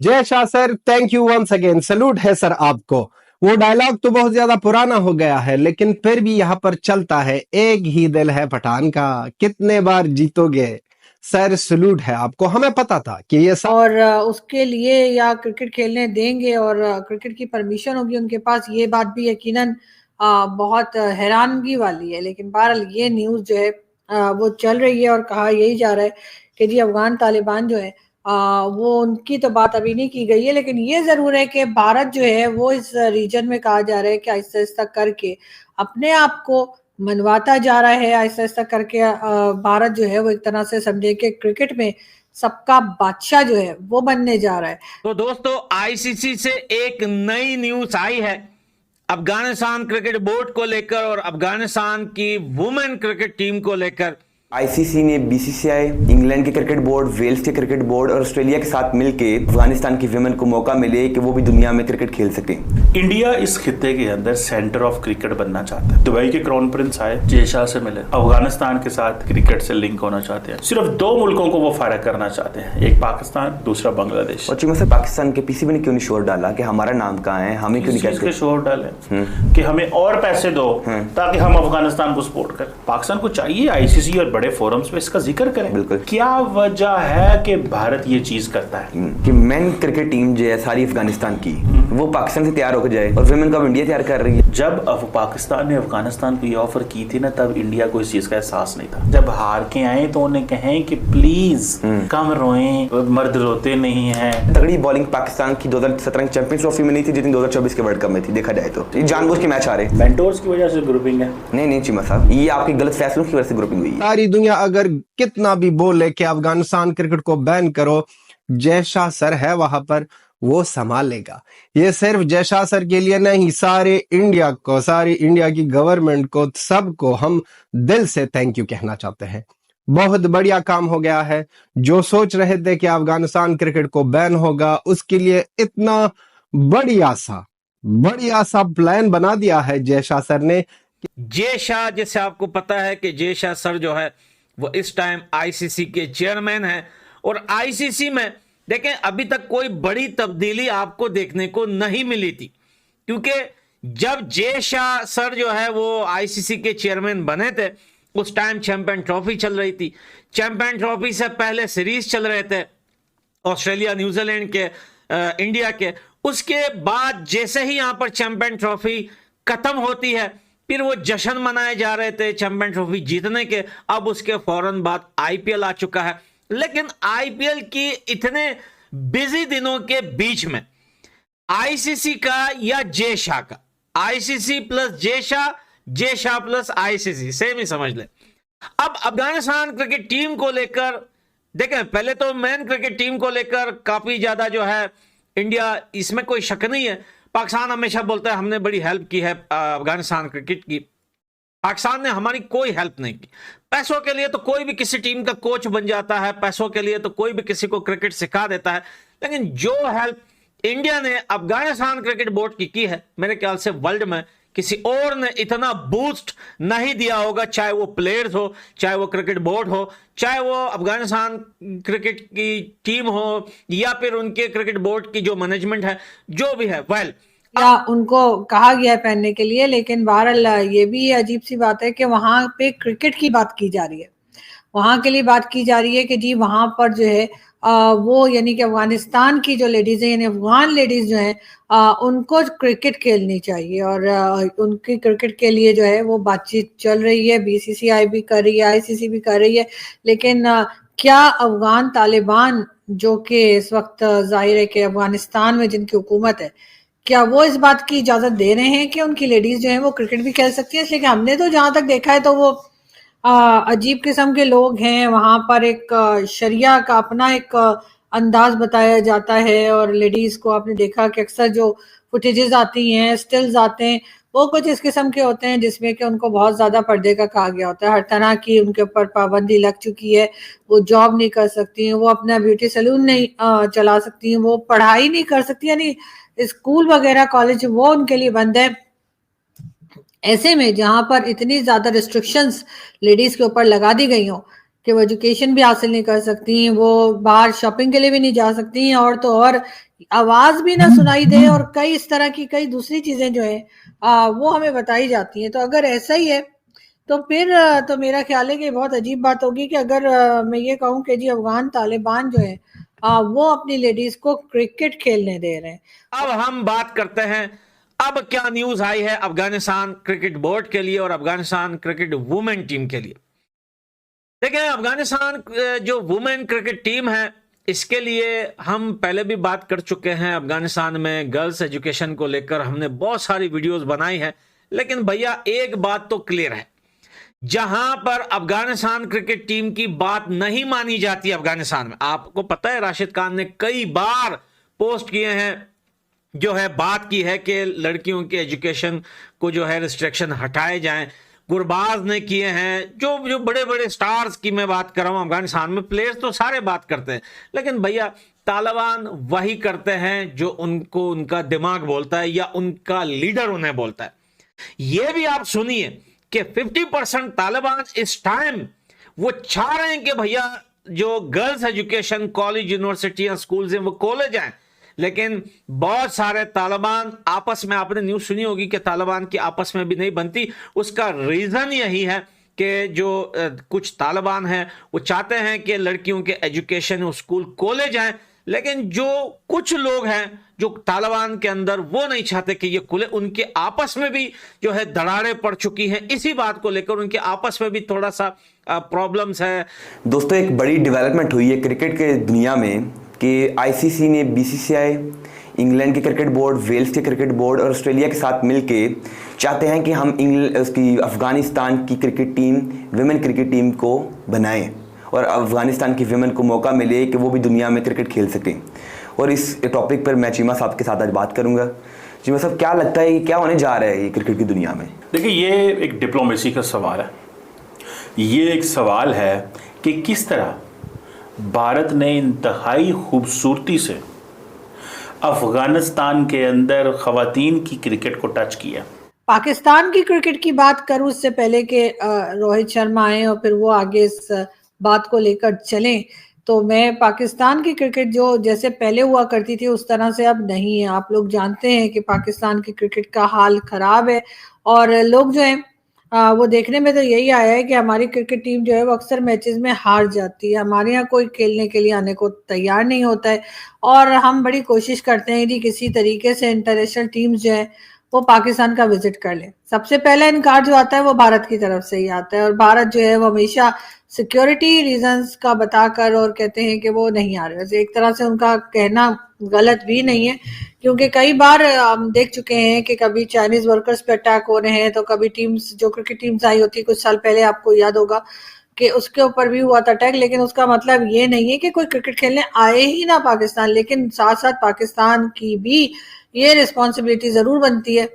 जय Shah sir, thank you once again, salute है sir आपको। वो डायलॉग तो बहुत ज्यादा पुराना हो गया है, लेकिन फिर भी यहाँ पर चलता है, एक ही दिल है पठान का, कितने बार जीतोगे। सर सैल्यूट है आपको, हमें पता था कि ये और उसके लिए या क्रिकेट खेलने देंगे और क्रिकेट की परमिशन होगी उनके पास, ये बात भी यकीनन बहुत हैरानगी वाली है। लेकिन बहरहाल ये न्यूज़ जो है वो चल रही है और कहा यही जा रहा है कि जी अफगान तालिबान जो है वो उनकी तो बात अभी नहीं की गई है, लेकिन ये ज़रूर है कि भारत जो है वो इस रीजन में कहा जा रहा है कि आहिस्ता-आहिस्ता करके अपने आप को मनवाता जा रहा है। आहिस्ता-आहिस्ता करके भारत जो है वो एक तरह से समझे कि क्रिकेट में सबका बादशाह जो है वो बनने जा रहा है। तो दोस्तों, आईसीसी से एक नई न्यूज आई है अफगानिस्तान क्रिकेट बोर्ड को लेकर और अफगानिस्तान की वुमेन क्रिकेट टीम को लेकर। आईसीसी ने बीसीसीआई, इंग्लैंड के क्रिकेट बोर्ड, वेल्स के क्रिकेट बोर्ड और ऑस्ट्रेलिया के साथ मिलकर अफगानिस्तान की विमेन को मौका मिले कि वो भी दुनिया में क्रिकेट खेल सके। इंडिया इस खित्ते के अंदर सेंटर ऑफ क्रिकेट बनना चाहता है। दुबई के क्राउन प्रिंस आए, जय शाह से मिले, अफगानिस्तान के साथ क्रिकेट से लिंक होना चाहते हैं। सिर्फ दो मुल्कों को वो फायदा करना चाहते हैं, एक पाकिस्तान, दूसरा बांग्लादेश। और चीमा सर, पाकिस्तान के पीसीबी ने क्यों नहीं शोर डाला कि हमारा नाम कहाँ है, हमें क्यों नहीं कहते? शोर डाले कि हमें और पैसे दो ताकि हम अफगानिस्तान को सपोर्ट करें। पाकिस्तान को चाहिए आईसीसी और बड़े फोरम्स पे इसका जिक्र करें। बिल्कुल। क्या वजह है कि भारत ये चीज करता है कि मेन क्रिकेट टीम जो है सारी अफगानिस्तान की, वो पाकिस्तान से तैयार होकर जाए और विमेन का इंडिया तैयार कर रही है। जब पाकिस्तान ने अफगानिस्तान को ये ऑफर की थी ना, तब इंडिया को इस चीज का एहसास नहीं था। जब हार के आए तो उन्हें कहें कि प्लीज कम रोएं, मर्द रोते नहीं हैं। तगड़ी बॉलिंग पाकिस्तान की 2017 की चैंपियंस ट्रॉफी में नहीं थी जितनी 2024 के वर्ल्ड कप में थी। देखा जाए तो ये जानबूझ के मैच आ रहे, मेंटोर्स की वजह से ग्रुपिंग है। नहीं चीमा साहब, ये आपके गलत फैसलों की वजह से ग्रुपिंग हुई है। सारी दुनिया अगर कितना भी बोले कि अफगानिस्तान क्रिकेट को बैन करो, जय शाह सर है वहां पर, वो संभाल लेगा। ये सिर्फ जय शाह सर के लिए नहीं, सारे इंडिया को, सारी इंडिया की गवर्नमेंट को, सबको हम दिल से थैंक यू कहना चाहते हैं। बहुत बढ़िया काम हो गया है। जो सोच रहे थे कि अफगानिस्तान क्रिकेट को बैन होगा, उसके लिए इतना बढ़िया सा प्लान बना दिया है जय शाह सर ने। जय शाह, जैसे आपको पता है कि जय शाह सर जो है वो इस टाइम आईसीसी के चेयरमैन हैं और आईसीसी में देखें अभी तक कोई बड़ी तब्दीली आपको देखने को नहीं मिली थी, क्योंकि जब जय शाह सर जो है वो आईसीसी के चेयरमैन बने थे उस टाइम चैंपियन ट्रॉफी चल रही थी। चैंपियन ट्रॉफी से पहले सीरीज चल रहे थे ऑस्ट्रेलिया, न्यूजीलैंड के, इंडिया के। उसके बाद जैसे ही यहां पर चैंपियन ट्रॉफी खत्म होती है, फिर वो जश्न मनाए जा रहे थे चैंपियन ट्रॉफी जीतने के। अब उसके फौरन बाद आईपीएल आ चुका है, लेकिन आईपीएल की इतने बिजी दिनों के बीच में आईसीसी का या जय शाह का, ICC plus Jay Shah plus ICC, same ही समझ ले। अब अफगानिस्तान क्रिकेट टीम को लेकर देखें, पहले तो मैन क्रिकेट टीम को लेकर काफी ज्यादा जो है इंडिया, इसमें कोई शक नहीं है। पाकिस्तान हमेशा बोलता है हमने बड़ी हेल्प की है अफगानिस्तान क्रिकेट की। पाकिस्तान ने हमारी कोई हेल्प नहीं की। पैसों के लिए तो कोई भी किसी टीम का कोच बन जाता है, पैसों के लिए तो कोई भी किसी को क्रिकेट सिखा देता है, लेकिन जो हेल्प इंडिया ने अफगानिस्तान क्रिकेट बोर्ड की है, मेरे ख्याल से वर्ल्ड में किसी और ने इतना बूस्ट नहीं दिया होगा। चाहे वो प्लेयर्स हो, चाहे वो क्रिकेट बोर्ड हो, चाहे वो अफगानिस्तान क्रिकेट की टीम हो, या फिर उनके क्रिकेट बोर्ड की जो मैनेजमेंट है, जो भी है, वेल या उनको कहा गया है पहनने के लिए। लेकिन बहरहाल ये भी अजीब सी बात है कि वहां पे क्रिकेट की बात की जा रही है, वहां के लिए बात की जा रही है कि जी वहां पर जो है वो यानी कि अफगानिस्तान की जो लेडीज है, यानी अफगान लेडीज जो है उनको क्रिकेट खेलनी चाहिए और उनकी क्रिकेट के लिए जो है वो बातचीत चल रही है। बीसीसीआई भी कर रही है, आईसीसी भी कर रही है, लेकिन क्या अफगान तालिबान जो कि इस वक्त जाहिर है कि अफगानिस्तान में जिनकी हुकूमत है, क्या वो इस बात की इजाजत दे रहे हैं कि उनकी लेडीज जो है वो क्रिकेट भी खेल सकती है? इसलिए कि हमने तो जहां तक देखा है तो वो अजीब किस्म के लोग हैं। वहां पर एक शरिया का अपना एक अंदाज बताया जाता है और लेडीज को आपने देखा कि अक्सर जो फुटेजेस आती हैं, स्टिल्स आते हैं, वो कुछ इस किस्म के होते हैं जिसमें कि उनको बहुत ज़्यादा पर्दे का कहा गया होता है। हर तरह की उनके ऊपर पाबंदी लग चुकी है। वो जॉब नहीं कर सकती हैं, वो अपना ब्यूटी सैलून नहीं चला सकती हैं, वो पढ़ाई नहीं कर सकती, यानी स्कूल वगैरह कॉलेज वो उनके लिए बंद है। ऐसे में जहां पर इतनी ज्यादा रिस्ट्रिक्शंस लेडीज के ऊपर लगा दी गई हो कि वो एजुकेशन भी हासिल नहीं कर सकती, वो बाहर शॉपिंग के लिए भी नहीं जा सकती, और तो और आवाज भी ना सुनाई दे, और कई इस तरह की कई दूसरी चीजें जो है वो हमें बताई जाती हैं। तो अगर ऐसा ही है तो फिर तो मेरा ख्याल है कि बहुत अजीब बात होगी कि अगर मैं ये कहूँ कि जी अफगान तालिबान जो है वो अपनी लेडीज को क्रिकेट खेलने दे रहे हैं। अब हम बात करते हैं, अब क्या न्यूज आई है अफगानिस्तान क्रिकेट बोर्ड के लिए और अफगानिस्तान क्रिकेट वुमेन टीम के लिए। देखिए, अफगानिस्तान जो वुमेन क्रिकेट टीम है, इसके लिए हम पहले भी बात कर चुके हैं। अफगानिस्तान में गर्ल्स एजुकेशन को लेकर हमने बहुत सारी वीडियोस बनाई है, लेकिन भैया एक बात तो क्लियर है, जहां पर अफगानिस्तान क्रिकेट टीम की बात नहीं मानी जाती अफगानिस्तान में, आपको पता है राशिद खान ने कई बार पोस्ट किए हैं, जो है बात की है कि लड़कियों के एजुकेशन को जो है रिस्ट्रिक्शन हटाए जाएं। गुरबाज ने किए हैं, जो जो बड़े बड़े स्टार्स की मैं बात कर रहा हूं अफगानिस्तान में, प्लेयर्स तो सारे बात करते हैं, लेकिन भैया तालिबान वही करते हैं जो उनको उनका दिमाग बोलता है या उनका लीडर उन्हें बोलता है। यह भी आप सुनिए कि 50% तालिबान इस टाइम वो चाह रहे हैं कि भैया जो girls education college university schools हैं वो खोले जाएं, लेकिन बहुत सारे तालिबान आपस में, आपने न्यूज सुनी होगी कि तालिबान की आपस में भी नहीं बनती। उसका रीजन यही है कि जो कुछ तालिबान हैं वो चाहते हैं कि लड़कियों के एजुकेशन स्कूल खोले जाएं, लेकिन जो कुछ लोग हैं जो तालिबान के अंदर वो नहीं चाहते कि ये खुले। उनके आपस में भी जो है दरारें पड़ चुकी हैं, इसी बात को लेकर उनके आपस में भी थोड़ा सा प्रॉब्लम्स है। दोस्तों, एक बड़ी डेवलपमेंट हुई है क्रिकेट के दुनिया में कि आईसीसी ने बीसीसीआई, इंग्लैंड के क्रिकेट बोर्ड, वेल्स के क्रिकेट बोर्ड और ऑस्ट्रेलिया के साथ मिलके चाहते हैं कि हम उसकी अफगानिस्तान की cricket team, women cricket team को बनाएं और अफगानिस्तान की विमेन को मौका मिले कि वो भी दुनिया में क्रिकेट खेल सकें। और इस टॉपिक पर मैं चीमा साहब के साथ आज बात करूंगा। चीमा साहब, क्या लगता है क्या होने जा रहा है ये क्रिकेट की दुनिया में? देखिए, ये एक डिप्लोमेसी का सवाल है। ये एक सवाल है कि किस तरह भारत ने इंतहाई खूबसूरती से अफगानिस्तान के अंदर खवातीन की क्रिकेट को टच किया। पाकिस्तान की क्रिकेट की बात करूं उससे पहले कि रोहित शर्मा आए और फिर वो आगे इस बात को लेकर चलें, तो मैं पाकिस्तान की क्रिकेट जो जैसे पहले हुआ करती थी उस तरह से अब नहीं है। आप लोग जानते हैं कि पाकिस्तान की क्रिकेट का हाल खराब है, और लोग जो है वो देखने में तो यही आया है कि हमारी क्रिकेट टीम जो है वो अक्सर मैचेस में हार जाती है। हमारे यहाँ कोई खेलने के लिए आने को तैयार नहीं होता है, और हम बड़ी कोशिश करते हैं कि किसी तरीके से इंटरनेशनल टीम्स जो है वो पाकिस्तान का विजिट कर ले। सबसे पहला इनकार जो आता है वो भारत की तरफ से ही आता है, और भारत जो है वो हमेशा सिक्योरिटी रीजंस का बताकर और कहते हैं कि वो नहीं आ रहे। वैसे एक तरह से उनका कहना गलत भी नहीं है, क्योंकि कई बार हम देख चुके हैं कि कभी चाइनीज वर्कर्स पे अटैक हो रहे हैं, तो कभी टीम्स, जो क्रिकेट टीम्स आई होती है कुछ साल पहले, आपको याद होगा कि उसके ऊपर भी हुआ था अटैक। लेकिन उसका मतलब ये नहीं है कि कोई क्रिकेट खेलने आए ही ना पाकिस्तान, लेकिन साथ साथ पाकिस्तान की भी ये रिस्पॉन्सिबिलिटी जरूर बनती है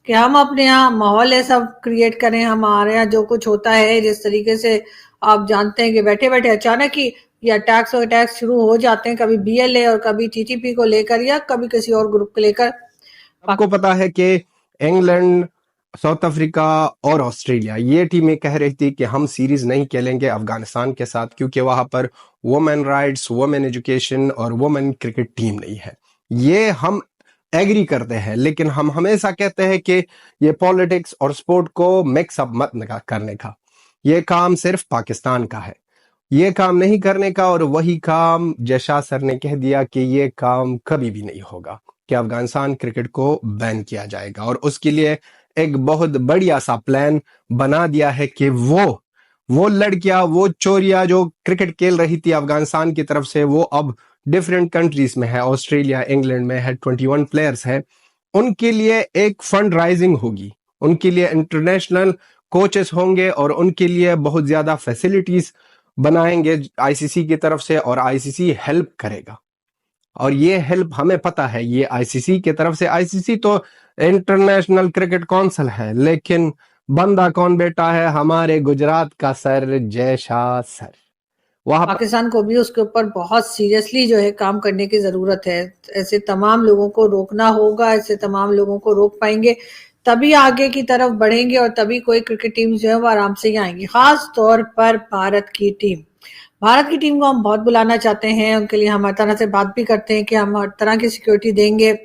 कि हम अपने यहाँ माहौल ऐसा क्रिएट करें। हमारे यहाँ जो कुछ होता है, जिस तरीके से आप जानते हैं कि बैठे बैठे अचानक ही ये अटैक्स शुरू हो जाते हैं, कभी बीएलए और कभी टीटीपी को लेकर या कभी किसी और ग्रुप को लेकर। आपको पता है कि इंग्लैंड, साउथ अफ्रीका और ऑस्ट्रेलिया ये टीमें कह रही थी कि हम सीरीज नहीं खेलेंगे अफगानिस्तान के साथ, क्योंकि वहां पर वुमेन राइट्स, वुमेन एजुकेशन और वुमेन क्रिकेट टीम नहीं है। ये हम एग्री करते हैं, लेकिन हम हमेशा कहते हैं कि ये पॉलिटिक्स और स्पोर्ट को मिक्सअप मत करने का, ये काम सिर्फ पाकिस्तान का है, ये काम नहीं करने का। और वही काम जयशाह सर ने कह दिया कि ये काम कभी भी नहीं होगा कि अफगानिस्तान क्रिकेट को बैन किया जाएगा, और उसके लिए एक बहुत बढ़िया सा प्लान बना दिया है कि वो लड़कियां, वो चोरियां जो क्रिकेट खेल रही थी अफगानिस्तान की तरफ से, वो अब डिफरेंट कंट्रीज में है, ऑस्ट्रेलिया, इंग्लैंड में है, 21 प्लेयर्स है। उनके लिए एक फंड राइजिंग होगी, उनके लिए इंटरनेशनल कोचेस होंगे और उनके लिए बहुत ज्यादा फैसिलिटीज बनाएंगे आईसीसी की तरफ से, और आईसीसी हेल्प करेगा। और ये हेल्प हमें पता है ये आईसीसी की तरफ से, आईसीसी तो इंटरनेशनल क्रिकेट काउंसिल है, लेकिन बंदा कौन बेटा है? हमारे गुजरात का सर जयशाह सर। वहां पाकिस्तान को भी उसके ऊपर बहुत सीरियसली जो है काम करने की जरूरत है। ऐसे तमाम लोगों को रोकना होगा, ऐसे तमाम लोगों को रोक पाएंगे तभी आगे की तरफ बढ़ेंगे, और तभी कोई क्रिकेट टीम जो है वो आराम से ही आएंगी, खास तौर पर भारत की टीम। भारत की टीम को हम बहुत बुलाना चाहते हैं, उनके लिए हम हर तरह से बात भी करते हैं कि हम हर तरह की सिक्योरिटी देंगे।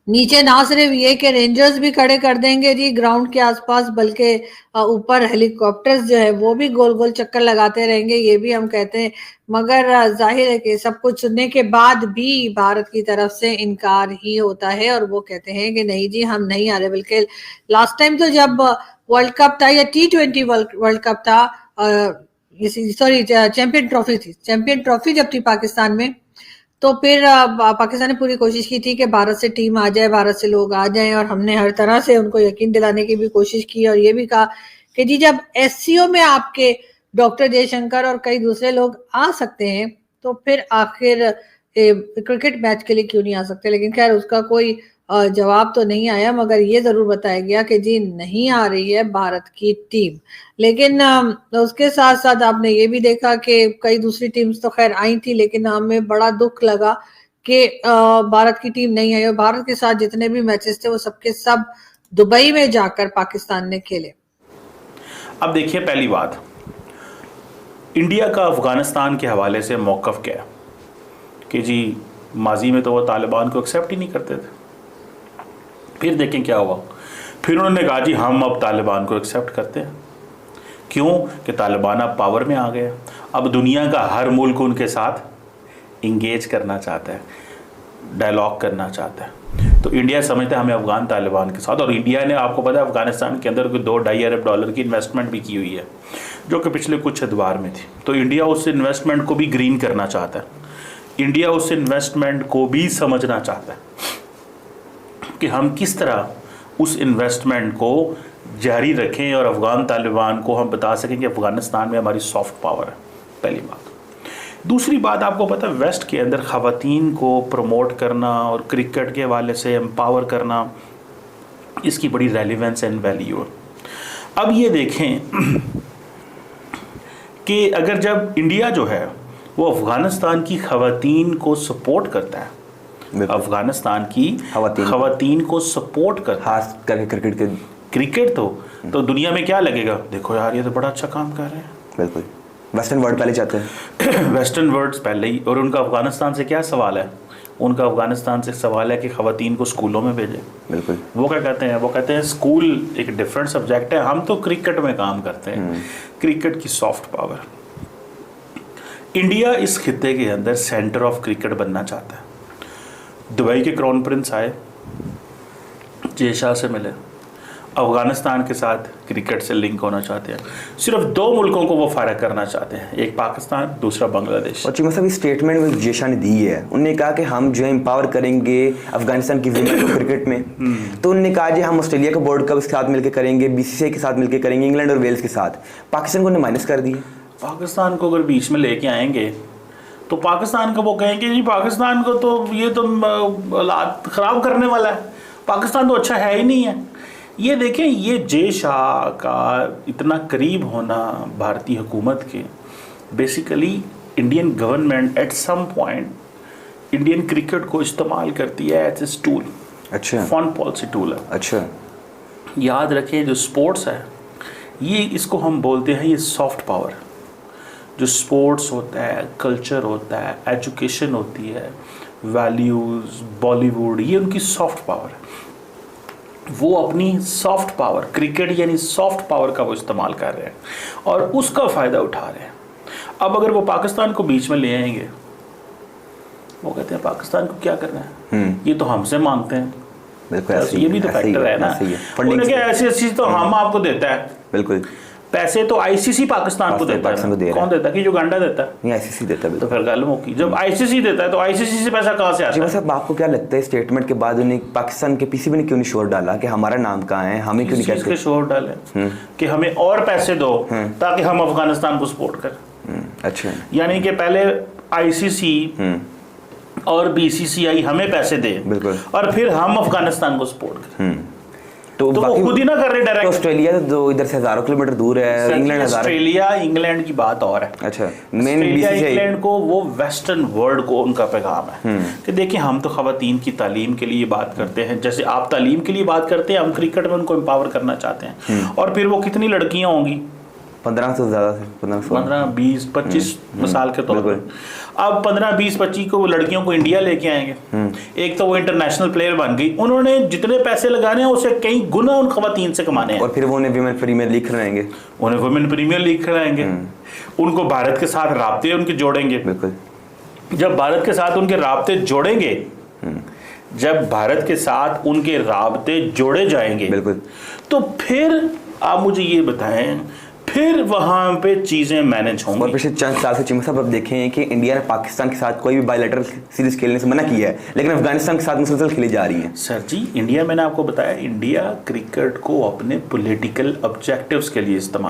नीचे ना सिर्फ ये कि रेंजर्स भी खड़े कर देंगे जी ग्राउंड के आसपास, बल्कि ऊपर हेलीकॉप्टर्स जो है वो भी गोल गोल चक्कर लगाते रहेंगे, ये भी हम कहते हैं। मगर जाहिर है कि सब कुछ सुनने के बाद भी भारत की तरफ से इनकार ही होता है और वो कहते हैं कि नहीं जी हम नहीं आ रहे। बल्कि लास्ट टाइम तो जब वर्ल्ड कप था या T20 वर्ल्ड कप था, सॉरी चैंपियन ट्रॉफी थी, चैंपियन ट्रॉफी जब थी पाकिस्तान में, तो फिर पाकिस्तान ने पूरी कोशिश की थी कि भारत से टीम आ जाए, भारत से लोग आ जाएं, और हमने हर तरह से उनको यकीन दिलाने की भी कोशिश की और ये भी कहा कि जी जब SCO में आपके डॉक्टर जयशंकर और कई दूसरे लोग आ सकते हैं तो फिर आखिर क्रिकेट मैच के लिए क्यों नहीं आ सकते। लेकिन खैर उसका कोई जवाब तो नहीं आया, मगर ये जरूर बताया गया कि जी नहीं आ रही है भारत की टीम। लेकिन उसके साथ साथ आपने ये भी देखा कि कई दूसरी टीम्स तो खैर आई थी, लेकिन हमें बड़ा दुख लगा कि भारत की टीम नहीं आई और भारत के साथ जितने भी मैचेस थे वो सबके सब दुबई में जाकर पाकिस्तान ने खेले। अब देखिए, पहली बात, इंडिया का अफगानिस्तान के हवाले से मौक़िफ़ क्या है कि जी माजी में तो वो तालिबान को एक्सेप्ट ही नहीं करते थे। फिर देखें क्या हुआ, फिर उन्होंने कहा जी हम अब तालिबान को एक्सेप्ट करते हैं। क्यों? कि तालिबान अब पावर में आ गए, अब दुनिया का हर मुल्क उनके साथ इंगेज करना चाहता है, डायलॉग करना चाहता है। तो इंडिया समझता है हमें अफगान तालिबान के साथ, और इंडिया ने आपको पता है अफगानिस्तान के अंदर कोई $2-2.5 अरब की इन्वेस्टमेंट भी की हुई है जो कि पिछले कुछ अदवार में थी। तो इंडिया उस इन्वेस्टमेंट को भी ग्रीन करना चाहता है, इंडिया उस इन्वेस्टमेंट को भी समझना चाहता है कि हम किस तरह उस इन्वेस्टमेंट को जारी रखें और अफगान तालिबान को हम बता सकें कि अफगानिस्तान में हमारी सॉफ्ट पावर है। पहली बात। दूसरी बात, आपको पता है वेस्ट के अंदर ख़वातीन को प्रमोट करना और क्रिकेट के हवाले से एम्पावर करना, इसकी बड़ी रेलिवेंस एंड वैल्यू है। अब ये देखें कि अगर जब इंडिया जो है वो अफगानिस्तान की ख़वातीन को सपोर्ट करता है, अफगानिस्तान की ख़वातीन को सपोर्ट करता है, खास करके क्रिकेट तो दुनिया में क्या लगेगा, देखो यार ये तो बड़ा अच्छा काम कर रहे हैं। बिल्कुल, वेस्टर्न वर्ल्ड पहले चाहते हैं वेस्टर्न वर्ल्ड पहले ही। और उनका अफगानिस्तान से क्या सवाल है, उनका अफगानिस्तान से सवाल है कि ख़वातीन को स्कूलों में भेजें। बिल्कुल, वो क्या कहते हैं, वो कहते हैं स्कूल एक डिफरेंट सब्जेक्ट है, हम तो क्रिकेट में काम करते हैं, क्रिकेट की सॉफ्ट पावर। इंडिया इस खित्ते के अंदर सेंटर ऑफ क्रिकेट बनना चाहता है। दुबई के क्राउन प्रिंस आए, जय शाह से मिले, अफगानिस्तान के साथ क्रिकेट से लिंक होना चाहते हैं। सिर्फ 2 मुल्कों को वो फारग करना चाहते हैं, एक पाकिस्तान, दूसरा बांग्लादेश। और चीमा साहब इस स्टेटमेंट में जय शाह ने दी है, उन्होंने कहा कि हम जो है एम्पावर करेंगे अफगानिस्तान की विमेन को क्रिकेट में। तो उन्होंने कहा जी हम ऑस्ट्रेलिया का वर्ल्ड कप के साथ मिलकर करेंगे, BCCI के साथ मिलकर करेंगे, इंग्लैंड और वेल्स के साथ। पाकिस्तान को उन्होंने माइनस कर दिया। पाकिस्तान को अगर बीच में लेके आएंगे तो पाकिस्तान का वो कहेंगे जी पाकिस्तान को तो ये तो हालात ख़राब करने वाला है, पाकिस्तान तो अच्छा है ही नहीं है। ये देखें, ये जय शाह का इतना करीब होना भारतीय हुकूमत के, basically Indian government at some point Indian cricket को इस्तेमाल करती है एज ए टूल। अच्छा, फॉरेन पॉलिसी टूल है। अच्छा, याद रखें जो स्पोर्ट्स है ये, इसको हम बोलते हैं ये सॉफ्ट पावर। जो स्पोर्ट्स होता है, कल्चर होता है, एजुकेशन होती है, वैल्यूज़, बॉलीवुड, ये उनकी सॉफ्ट पावर है। वो अपनी सॉफ्ट पावर, क्रिकेट यानी सॉफ्ट पावर का वो इस्तेमाल कर रहे हैं और उसका फ़ायदा उठा रहे हैं। अब अगर वो पाकिस्तान को बीच में ले आएंगे, वो कहते हैं पाकिस्तान को क्या करना है, ये तो हमसे मांगते हैं। ये भी तो फैक्टर है ना, उन्होंने क्या ऐसी चीज़ तो हम आपको देता है। बिल्कुल, पैसे तो ICC पाकिस्तान को देता है। कौन देता है? कि युगांडा देता है? नहीं, ICC देता है। तो फिर गल मुकी, जब ICC देता है तो ICC से पैसा कहाँ से आता है? साहब आपको क्या लगता है स्टेटमेंट के बाद उन्हें पाकिस्तान के PCB ने क्यों नहीं शोर डाला कि हमारा नाम कहाँ है, हमें क्यों नहीं कहते? इसके शोर डाले कि हमें और पैसे दो ताकि हम अफगानिस्तान को सपोर्ट करें। अच्छा, यानी कि पहले ICC और BCCI हमें पैसे दे, बिल्कुल, और फिर हम अफगानिस्तान को सपोर्ट करें। तो वो खुद ही ना कर रहे डायरेक्ट। ऑस्ट्रेलिया तो इधर से हज़ारों किलोमीटर दूर है, इंग्लैंड ऑस्ट्रेलिया इंग्लैंड की बात और है। अच्छा, मेन इंग्लैंड को वो वेस्टर्न वर्ल्ड को उनका पैगाम है कि देखिए हम तो ख़वातीन की तालीम के लिए बात करते हैं, जैसे आप तालीम के लिए बात करते हैं, हम क्रिकेट में उनको एम्पावर करना चाहते हैं। और फिर वो कितनी लड़कियां होंगी 15 से ज्यादा, 15, 20, 25 मिसाल के तौर पर। अब 15, 20, 25 को वो लड़कियों को इंडिया लेके आएंगे। एक तो वो इंटरनेशनल प्लेयर बन गई, उन्होंने जितने पैसे लगाने हैं उससे कई गुना उन खवातीन से कमाने हैं। और फिर वो उन्हें विमेन प्रीमियर लीग खिलाएंगे, उन्हें वुमेन प्रीमियर लीग खिलाएंगे, उनको भारत के साथ राब्ते उनके जोड़ेंगे। बिल्कुल। जब भारत के साथ उनके राब्ते जोड़ेंगे, जब भारत के साथ उनके राब्ते जोड़े जाएंगे, बिल्कुल, तो फिर आप मुझे ये बताएं, फिर वहां पे चीजें मैनेज होंगी। और पिछले चंद साल से चिमक साहब अब देखें कि इंडिया ने पाकिस्तान के साथ कोई भी बायलैटरल सीरीज खेलने से मना किया है, लेकिन अफगानिस्तान के साथ मुसलसल खेली जा रही है। सर जी, इंडिया, मैंने आपको बताया, इंडिया क्रिकेट को अपने पॉलिटिकल ऑब्जेक्टिव्स के लिए इस्तेमाल